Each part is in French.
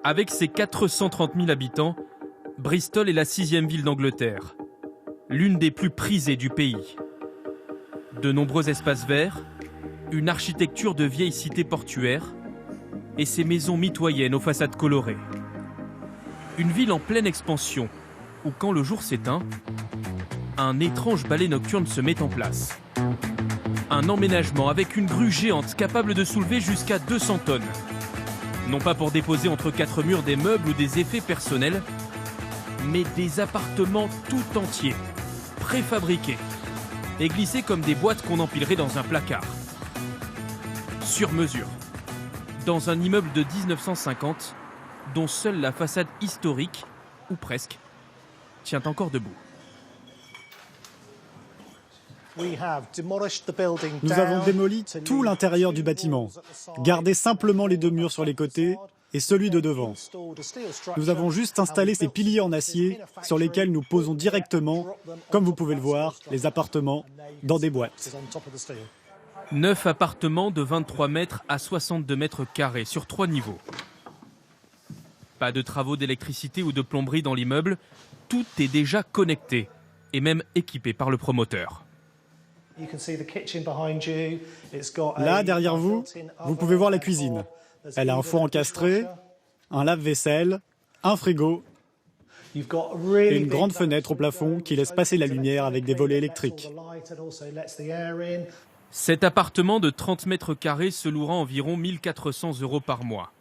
Avec ses 430 000 habitants, Bristol est la 6e ville d'Angleterre, l'une des plus prisées du pays. De nombreux espaces verts, une architecture de vieilles cités portuaires et ses maisons mitoyennes aux façades colorées. Une ville en pleine expansion où, quand le jour s'éteint, un étrange ballet nocturne se met en place. Un emménagement avec une grue géante capable de soulever jusqu'à 200 tonnes. Non pas pour déposer entre quatre murs des meubles ou des effets personnels, mais des appartements tout entiers, préfabriqués, et glissés comme des boîtes qu'on empilerait dans un placard. Sur mesure, dans un immeuble de 1950, dont seule la façade historique, ou presque, tient encore debout. Nous avons démoli tout l'intérieur du bâtiment, gardé simplement les 2 murs sur les côtés et celui de devant. Nous avons juste installé ces piliers en acier sur lesquels nous posons directement, comme vous pouvez le voir, les appartements dans des boîtes. 9 appartements de 23 mètres à 62 mètres carrés sur 3 niveaux. Pas de travaux d'électricité ou de plomberie dans l'immeuble, tout est déjà connecté et même équipé par le promoteur. Là, derrière vous, vous pouvez voir la cuisine. Elle a un four encastré, un lave-vaisselle, un frigo et une grande fenêtre au plafond qui laisse passer la lumière avec des volets électriques. Cet appartement de 30 mètres carrés se louera environ 1 400 € par mois.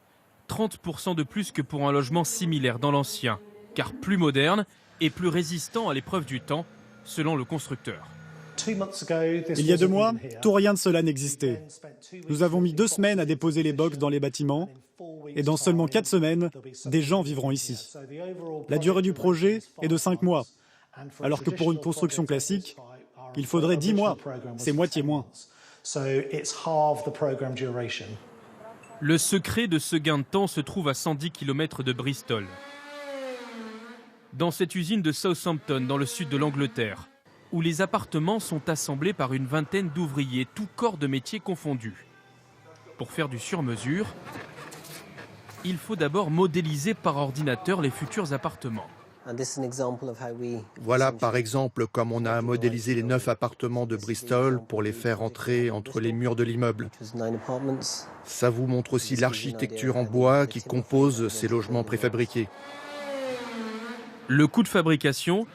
30% de plus que pour un logement similaire dans l'ancien, car plus moderne et plus résistant à l'épreuve du temps, selon le constructeur. Il y a 2 mois, tout rien de cela n'existait. Nous avons mis 2 semaines à déposer les box dans les bâtiments et dans seulement 4 semaines, des gens vivront ici. La durée du projet est de 5 mois, alors que pour une construction classique, il faudrait 10 mois. C'est moitié moins. Le secret de ce gain de temps se trouve à 110 km de Bristol. Dans cette usine de Southampton, dans le sud de l'Angleterre, où les appartements sont assemblés par une vingtaine d'ouvriers, tous corps de métier confondus. Pour faire du sur-mesure, il faut d'abord modéliser par ordinateur les futurs appartements. Voilà par exemple comme on a modélisé les 9 appartements de Bristol pour les faire entrer entre les murs de l'immeuble. Ça vous montre aussi l'architecture en bois qui compose ces logements préfabriqués. Le coût de fabrication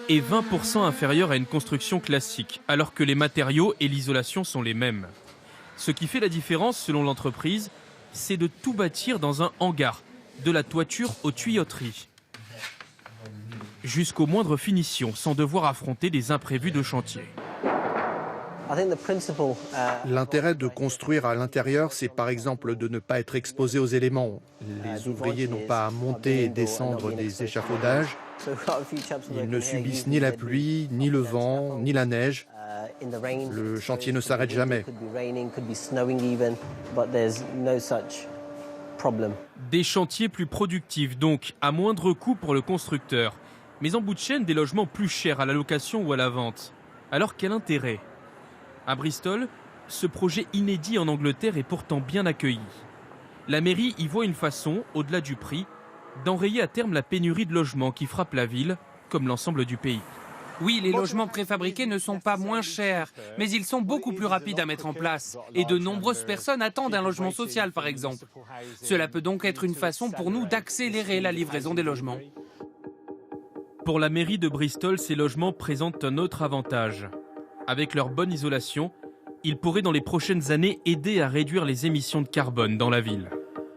est 20% inférieur à une construction classique, alors que les matériaux et l'isolation sont les mêmes. Ce qui fait la différence, selon l'entreprise, c'est de tout bâtir dans un hangar, de la toiture aux tuyauteries, jusqu'aux moindres finitions, sans devoir affronter des imprévus de chantier. L'intérêt de construire à l'intérieur, c'est par exemple de ne pas être exposé aux éléments. Les ouvriers n'ont pas à monter et descendre des échafaudages. Ils ne subissent ni la pluie, ni le vent, ni la neige. Le chantier ne s'arrête jamais. Des chantiers plus productifs, donc, à moindre coût pour le constructeur. Mais en bout de chaîne, des logements plus chers à la location ou à la vente. Alors quel intérêt ? À Bristol, ce projet inédit en Angleterre est pourtant bien accueilli. La mairie y voit une façon, au-delà du prix, d'enrayer à terme la pénurie de logements qui frappe la ville, comme l'ensemble du pays. Oui, les logements préfabriqués ne sont pas moins chers, mais ils sont beaucoup plus rapides à mettre en place. Et de nombreuses personnes attendent un logement social, par exemple. Cela peut donc être une façon pour nous d'accélérer la livraison des logements. Pour la mairie de Bristol, ces logements présentent un autre avantage. Avec leur bonne isolation, ils pourraient dans les prochaines années aider à réduire les émissions de carbone dans la ville.